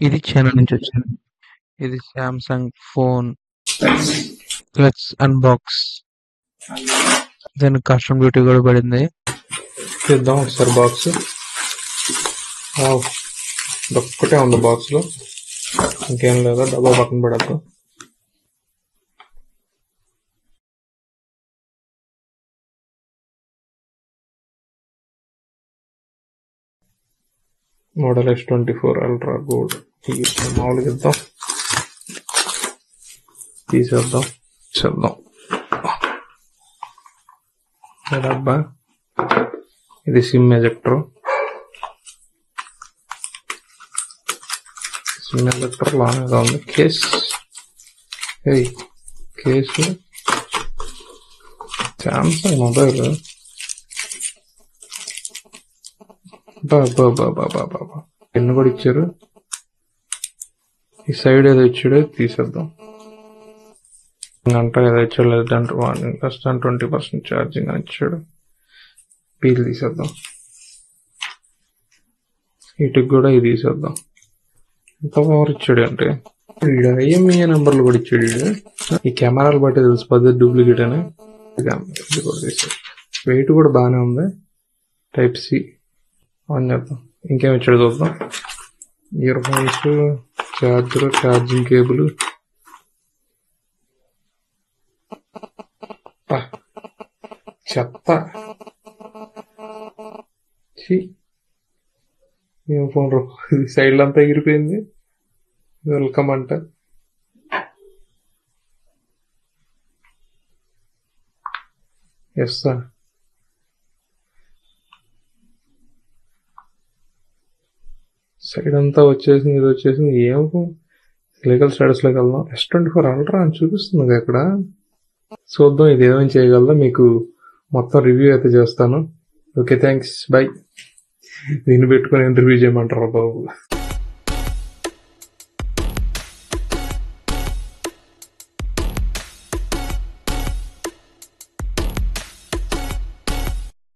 ఇది చైనా నుంచి వచ్చింది. ఇది సామ్సంగ్ ఫోన్. Let's unbox. దానికి కస్టమ్ డ్యూటీ కూడా పడింది. చూద్దాం ఒకసారి బాక్స్. ఒక్కటే ఉంది బాక్స్ లో, ఇంకేం లేదా. డబ్బా పక్కన పడద్దు. Model S24 ultra gold. మామూలుగా ఇద్దాం, తీసేద్దాం, చేద్దాం. డబ్బా. ఇది సిమ్ ఎజెక్టర్. సిమ్ ఎజెక్టర్ లాగా ఉంది. Case Samsung mobile. బాబా పెన్ను కూడా ఇచ్చారు. ఈ సైడ్ ఏదో ఇచ్చాడు, తీసేద్దాం. గంట ఏదో ఇచ్చాడు, లేదంటే 20% ఛార్జింగ్ అని ఇచ్చాడు. పీల్ తీసేద్దాం. ఇటుకు కూడా ఇది తీసేద్దాం. ఎంత పవర్ ఇచ్చాడు అంటే, IMEI నెంబర్లు కూడా ఇచ్చాడు. ఈ కెమెరాలు బట్టి తెలుసు పద్ధతి డూప్లికేట్ అని. ఇది కూడా తీసాడు. వెయిట్ కూడా బాగానే ఉంది. టైప్ సి ఆన్ చేద్దాం. ఇంకేం ఇచ్చాడు చూద్దాం. Ear phones, charger, charging cable. చెత్త. ఏం ఫోన్ సైడ్ అంతా ఎగిరిపోయింది. వెల్కమ్ అంట. Yes sir. సైడ్ అంతా వచ్చేసింది, ఇది వచ్చేసింది. ఏం లీగల్ స్టేటస్ లోకి వెళ్దాం. S24 అల్ట్రా అని చూపిస్తుంది ఇక్కడ. చూద్దాం ఇది ఏమేమి చేయగలదా. మీకు మొత్తం రివ్యూ అయితే చేస్తాను. Okay, thanks, by. దీన్ని పెట్టుకొని రివ్యూ చేయమంటారా బాబు?